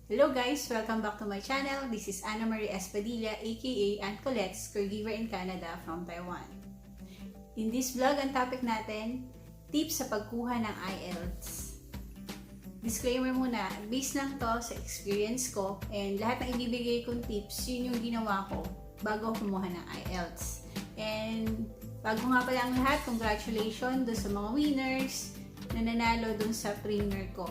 Hello guys! Welcome back to my channel. This is Ana Marie Espadilla aka Aunt Colette's caregiver in Canada from Taiwan. In this vlog, ang topic natin, tips sa pagkuha ng IELTS. Disclaimer muna, based lang to sa experience ko and lahat ng ibibigay kong tips, yun yung ginawa ko bago kumuha ng IELTS. And bago nga pala ang lahat, congratulations doon sa mga winners na nanalo doon sa premier ko.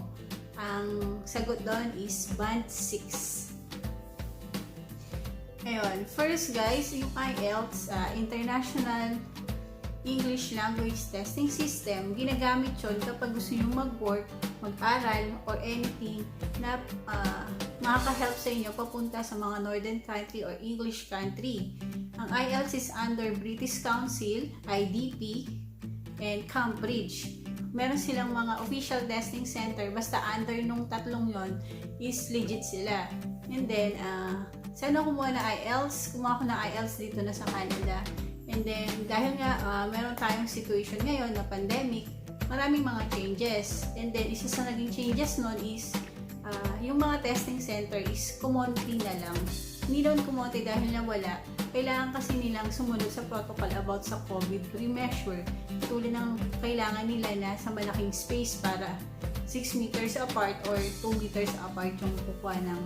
Ang sagot doon is Band 6. Ngayon, first guys, yung IELTS, International English Language Testing System, ginagamit yun kapag gusto nyo mag-work, mag-aral, or anything na makaka-help sa inyo papunta sa mga Northern country or English country. Ang IELTS is under British Council, IDP, and Cambridge. Meron silang mga official testing center, basta under nung tatlong yon is legit sila. And then, saan ako kumuha na IELTS? Kumuha ko na IELTS dito na sa Canada. And then, dahil nga meron tayong situation ngayon na pandemic, maraming mga changes. And then, isa sa naging changes nun is, yung mga testing center is kumonti na lang. Hindi doon kumonti dahil na wala. Kailangan kasi nilang sumunod sa protocol about sa COVID measure. Tulad ng kailangan nila na sa malaking space para 6 meters apart or 2 meters apart yung kukuha ng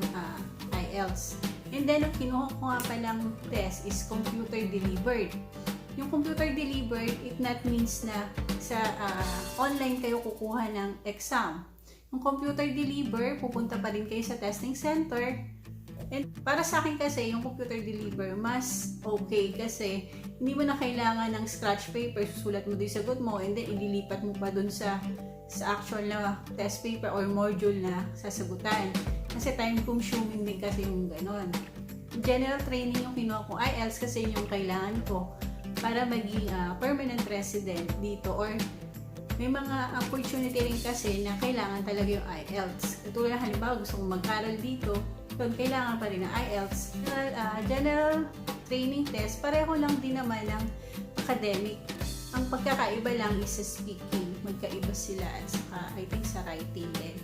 IELTS. And then, ang kinuha ko nga palang test is computer delivered. Yung computer delivered, it not means na sa online kayo kukuha ng exam. Yung computer deliver, pupunta pa rin kayo sa testing center. And para sa akin kasi, yung computer deliver, mas okay kasi hindi mo na kailangan ng scratch paper, susulat mo din sagot mo, and then ililipat mo pa dun sa actual na test paper or module na sasagutan. Kasi time consuming din kasi yung ganon. General training yung kinuha ko, IELTS kasi yung kailangan ko para maging permanent resident dito, or may mga opportunity rin kasi na kailangan talaga yung IELTS. Katulad halimbawa gusto kong mag-aral dito, kung kailangan pa rin ng IELTS. General training test, pareho lang din naman ng academic. Ang pagkakaiba lang is sa speaking. Magkaiba sila at saka, I think sa writing din.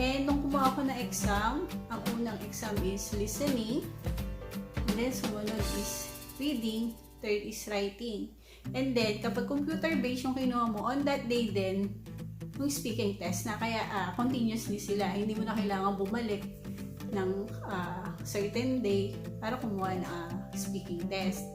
And nung kumuha ko na exam, ang unang exam is listening, and then sumunod is reading, third is writing. And then, kapag computer-based yung kinuha mo, on that day din, yung speaking test na, kaya continuously sila, hindi mo na kailangan bumalik ng certain day para kumuha ng speaking test.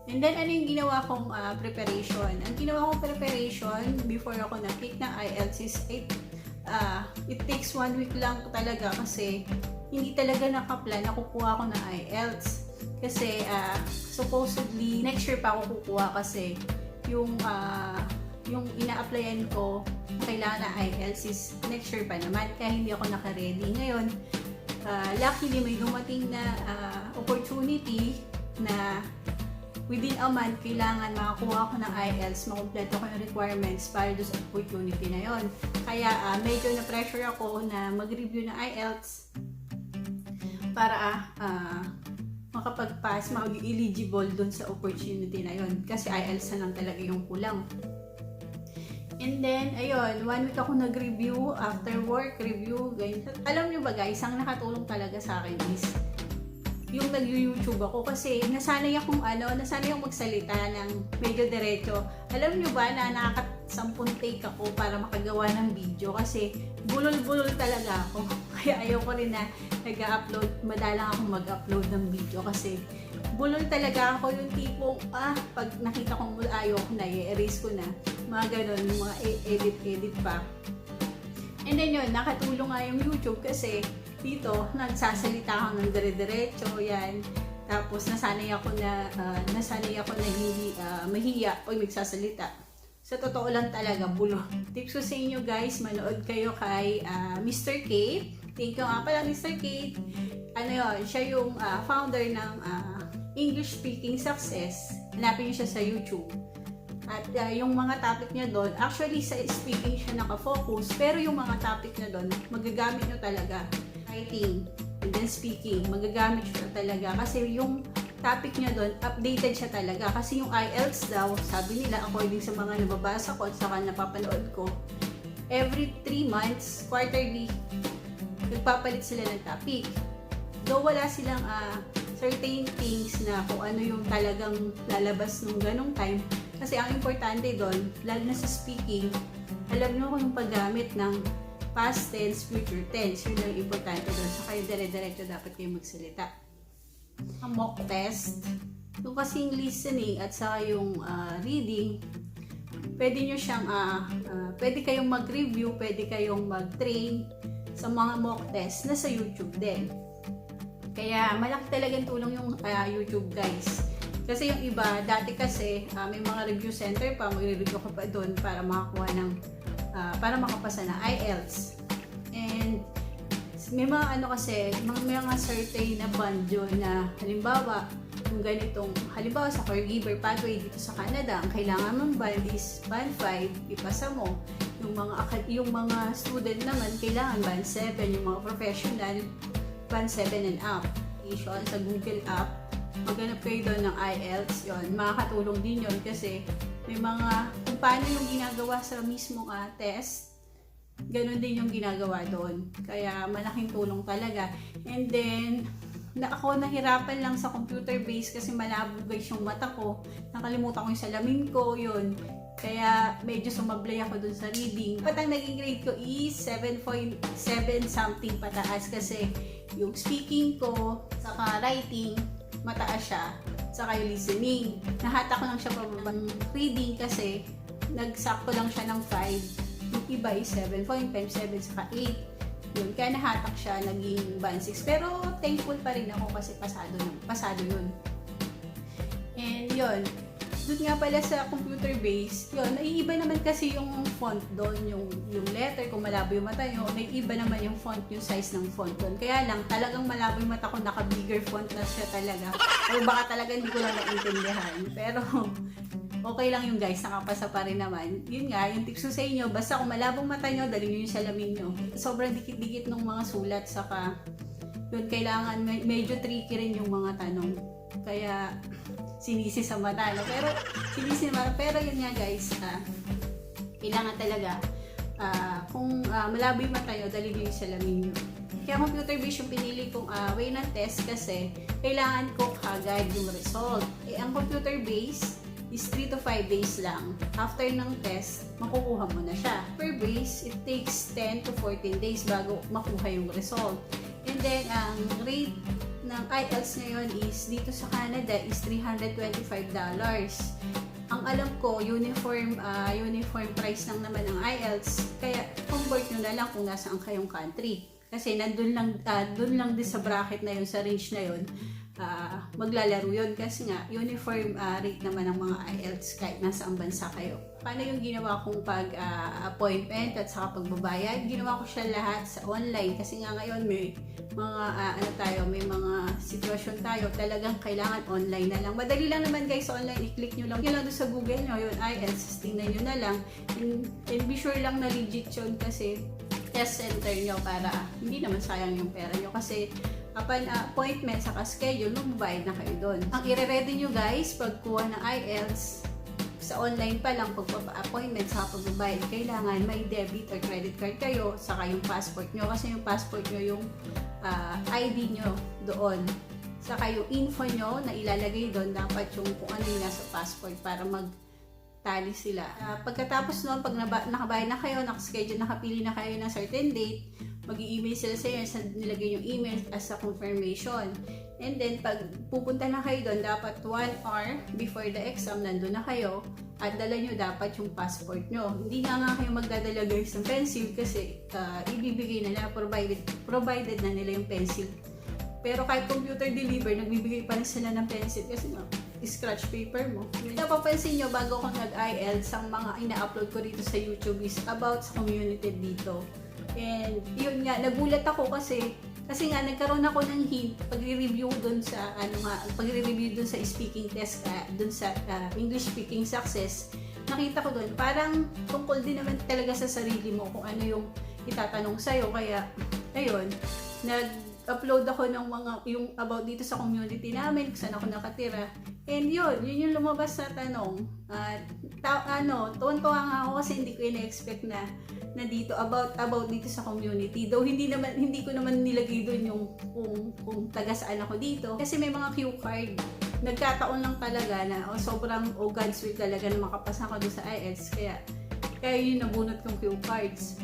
And then, ano yung ginawa kong preparation? Ang ginawa kong preparation before ako na-pick ng IELTS is it takes 1 week lang talaga kasi hindi talaga nakaplan na kukuha ko ng IELTS. Kasi supposedly next year pa ako kukuha kasi yung ina-applyan ko kailangan na IELTS is next year pa naman, kaya hindi ako naka-ready. Ngayon, luckily may dumating na opportunity na within a month kailangan makakuha ko ng IELTS, makumpleto ko yung requirements para doon sa opportunity na yon. Kaya medyo na-pressure ako na mag-review ng IELTS para makapag-pass, mag-eligible doon sa opportunity na yon. Kasi IELTS na lang talaga yung kulang. And then, ayun, 1 week ako nag-review, after work, review, ganyan. Alam nyo ba guys, ang nakatulong talaga sa akin is yung nag-YouTube ako kasi nasanay akong magsalita ng medyo diretso. Alam nyo ba na nakaka-10 take ako para makagawa ng video kasi bulol-bulol talaga ako. Kaya ayoko rin na nag-upload, madalang akong mag-upload ng video kasi bulol talaga ako, yung tipong pag nakita kong ayoko na, i-erase ko na, mga ganon, mga edit pa. And then yun, nakatulong nga yung YouTube kasi dito, nagsasalita ako ng dire-diretso, yan. Tapos nasanay ako na hindi mahiya o magsasalita. Sa totoo lang talaga, bulo. Tips ko sa inyo guys, manood kayo kay Mr. Kate. Thank you nga pala Mr. Kate. Ano yun, siya yung founder ng English Speaking Success. Hanapin niyo siya sa YouTube. At yung mga topic niya doon, actually sa speaking siya nakafocus, pero yung mga topic niya doon, magagamit niyo talaga. Writing, and then speaking, magagamit siya talaga. Kasi yung topic niya doon, updated siya talaga. Kasi yung IELTS daw, sabi nila, according sa mga nababasa ko at saka napapanood ko, every 3 months, quarterly, nagpapalit sila ng topic. Though wala silang certain things na kung ano yung talagang lalabas nung ganong time. Kasi ang importante doon, lalo na sa speaking, alam nyo kung yung paggamit ng past tense, future tense. Yun ang importante doon. So kayo dire-diretso dapat kayo magsalita. Ang mock test, yung kasing listening at saka yung reading, pwede nyo siyang, pwede kayong mag-review, pwede kayong mag-train sa mga mock test na sa YouTube din. Kaya malaki talagang tulong yung YouTube guys. Kasi yung iba, dati kasi may mga review center pa, magre-review ka pa doon para makakuha ng, para makapasa na IELTS. And may mga ano kasi, may mga certain na band yun na halimbawa, yung ganitong, halimbawa sa caregiver pathway dito sa Canada, ang kailangan mong band is band 5, ipasa mo. Yung mga student naman, kailangan band 7, yung mga professional, band 7 and up. Sa Google app, maghanap kayo doon ng IELTS, yun, makakatulong din yun kasi may mga, kung paano yung ginagawa sa mismong test, ganun din yung ginagawa doon. Kaya malaking tulong talaga. And then, ako nahirapan lang sa computer base kasi malabo guys yung mata ko. Nakalimutan ko yung salamin ko, yun. Kaya medyo sumablay ako dun sa reading. Ang naging grade ko is 7.7 something pataas kasi yung speaking ko, saka writing, mataas siya. Saka yung listening. Nahata ko lang siya pababang reading kasi nagsakto lang siya ng 5. Yung iba is 7.5, 7, saka 8. Yun, kaya nahatak siya, naging band 6. Pero thankful pa rin ako kasi pasado yun. And yun, doon nga pala sa computer base, yun, naiiba naman kasi yung font doon, yung letter, kung malabo yung mata nyo, naiiba naman yung font, yung size ng font doon. Kaya lang, talagang malabo yung mata ko, naka-bigger font na siya talaga. O baka talaga hindi ko lang naintindihan. Pero, okay lang yung guys, nakapasa pa rin naman. Yun nga, yung tips ko sa inyo, basta kung malabong mata nyo, dali nyo yung salamin nyo. Sobrang dikit-dikit ng mga sulat, saka yun, kailangan, medyo tricky rin yung mga tanong. Kaya, sinisi sa mata, no? Pero yun nga guys, kailangan talaga, kung malabo yung mata nyo, dali nyo yung salamin nyo. Kaya computer based yung pinili kong way ng test kasi kailangan ko kagad yung result. Ang computer based is 3 to 5 days lang. After ng test, makukuha mo na siya. Per base, it takes 10 to 14 days bago makuha yung result. And then, ang rate ng IELTS ngayon is, dito sa Canada, is $325. Ang alam ko, uniform price lang naman ng IELTS. Kaya, convert nyo na lang kung nasaan kayong country. Kasi, dun lang din sa bracket na yun, sa range na yun, maglalaro yun kasi nga uniform rate naman ng mga IELTS kahit nasa ang bansa kayo. Paano yung ginawa kong pag-appointment at saka pagbabayad? Ginawa ko siya lahat sa online kasi nga ngayon may mga may mga sitwasyon tayo talagang kailangan online na lang. Madali lang naman guys sa online, i-click nyo lang doon sa Google nyo yun IELTS, tingnan nyo na lang and be sure lang na legit yun kasi test center nyo para hindi naman sayang yung pera nyo kasi upon appointment saka schedule, magbabayad na kayo doon. Ang i-ready nyo guys, pagkuha ng IELTS, sa online pa lang, pagpapa-appointment saka pagbabayad, kailangan may debit or credit card kayo, saka yung passport nyo. Kasi yung passport nyo, yung ID nyo doon. Saka yung info nyo na ilalagay doon, dapat yung kung ano yung nasa passport para tali sila. Pagkatapos noon, pag nakabayad na kayo, nakaschedule, nakapili na kayo ng certain date, mag-i-email sila sa inyo, nilagay yung email as a confirmation. And then, pag pupunta na kayo doon, dapat 1 hour before the exam, nandun na kayo, at dala nyo dapat yung passport nyo. Hindi nga kayo magdadala guys ng pencil kasi ibibigay nila, provided na nila yung pencil. Pero kahit computer deliver, nagbibigay pa rin sila ng pencil kasi scratch paper mo. Napapansin nyo bago ko nag-IELTS, ang mga ina-upload ko dito sa YouTube is about sa community dito. And yun nga, nagulat ako kasi nga nagkaroon ako ng hint pagre-review doon sa pagre-review doon sa speaking test doon sa English speaking success. Nakita ko doon parang tungkol din naman talaga sa sarili mo kung ano yung itatanong sa iyo kaya ayun, nag-upload ako ng mga, yung about dito sa community namin, kung saan ako nakatira. And yun yung lumabas sa tanong. At tuwan-tuwa nga ako kasi hindi ko in-expect na dito about dito sa community. Though hindi ko naman nilagay doon yung kung taga saan ako dito. Kasi may mga cue card. Nagkataon lang talaga na sobrang God's will talaga na makapasa ko doon sa IELTS. Kaya yun nabunot kong cue cards.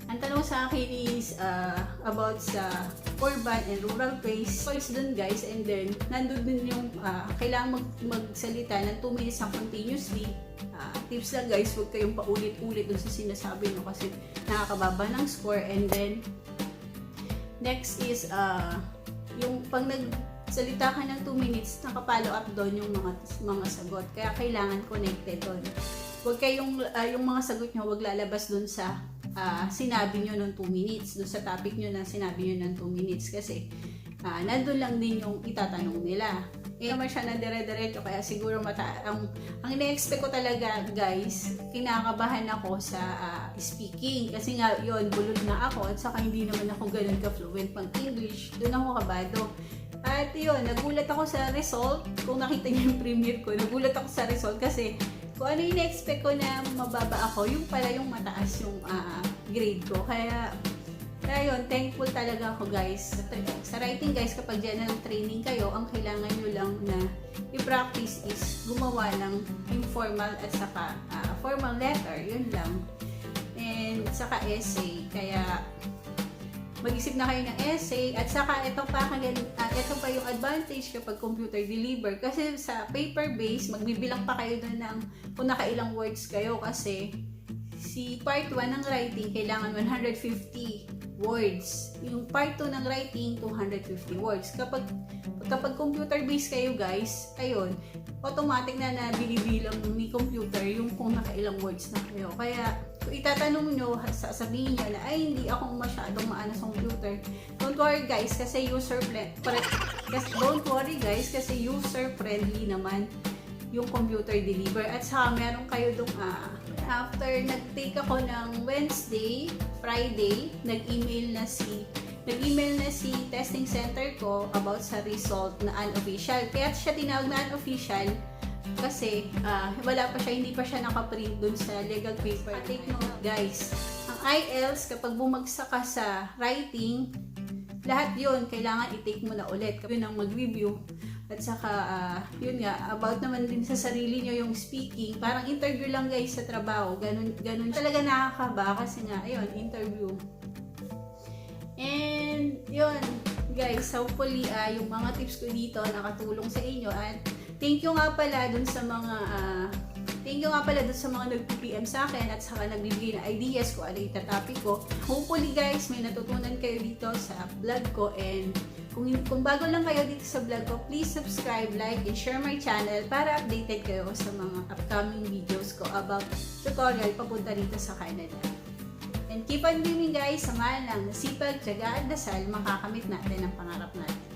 Ang tanong sa akin is about sa urban and rural place. Choice dun guys, and then nandun din yung kailangan magsalita ng 2 minutes continuously. Tips lang guys, huwag kayong paulit-ulit dun sa sinasabi mo kasi nakakababa ng score. And then next is yung pag nagsalita ka ng 2 minutes, nakapollow up doon yung mga sagot. Kaya kailangan connected doon. Huwag kayong yung mga sagot nyo huwag lalabas doon sa sinabi nyo ng 2 minutes, doon sa topic nyo na sinabi nyo ng 2 minutes kasi nandun lang din yung itatanong nila. Naman siya na dire-diretso kaya siguro ang ina-expect ko talaga guys, kinakabahan ako sa speaking kasi nga yun, bulol na ako at saka hindi naman ako ganun ka-fluent pang English, doon ako kabado. At yun, nagulat ako sa result, kung nakita niyo yung premiere ko, nagulat ako sa result kasi kung ano yung na-expect ko na mababa ako, yung pala yung mataas yung grade ko. Kaya yun, thankful talaga ako guys. Sa writing guys, kapag general training kayo, ang kailangan nyo lang na i-practice is gumawa ng informal at saka formal letter. Yun lang. And saka essay. Kaya mag-isip na kayo ng essay at saka ito pa yung advantage kapag computer deliver kasi sa paper base magbibilang pa kayo doon ng kung nakailang words kayo kasi si part 1 ng writing kailangan 150 words, yung part 2 ng writing 250 words. Kapag computer base kayo guys, ayun, automatic na binibilang ni computer yung kung nakailang words na kayo. Kaya kung itatanong nyo, sasabihin nyo na ay hindi ako masyadong maano sa computer, don't worry guys kasi user friendly naman yung computer deliver. At saka meron kayo dong after nag-take ako ng Wednesday, Friday, nag-email na si testing center ko about sa result na unofficial. Kaya siya tinawag na unofficial kasi hindi pa siya nakaprint dun sa legal paper. Take note guys, ang IELTS kapag bumagsak ka sa writing, lahat yun kailangan i-take mo na ulit. Yun ang mag-review. At saka, yun nga, about naman din sa sarili nyo yung speaking. Parang interview lang guys sa trabaho. Ganun talaga nakakaba kasi nga, ayun, interview. And, yun, guys, hopefully, yung mga tips ko dito nakatulong sa inyo. At thank you nga pala dun sa mga nag-PM sa akin at saka nagbibigay ng ideas ko ano yung topic ko. Hopefully guys, may natutunan kayo dito sa vlog ko, and kung bago lang kayo dito sa vlog ko, please subscribe, like, and share my channel para updated kayo sa mga upcoming videos ko about tutorial papunta dito sa Canada. And keep on dreaming guys, samahan lang, nasipag, tiyaga at dasal, makakamit natin ang pangarap natin.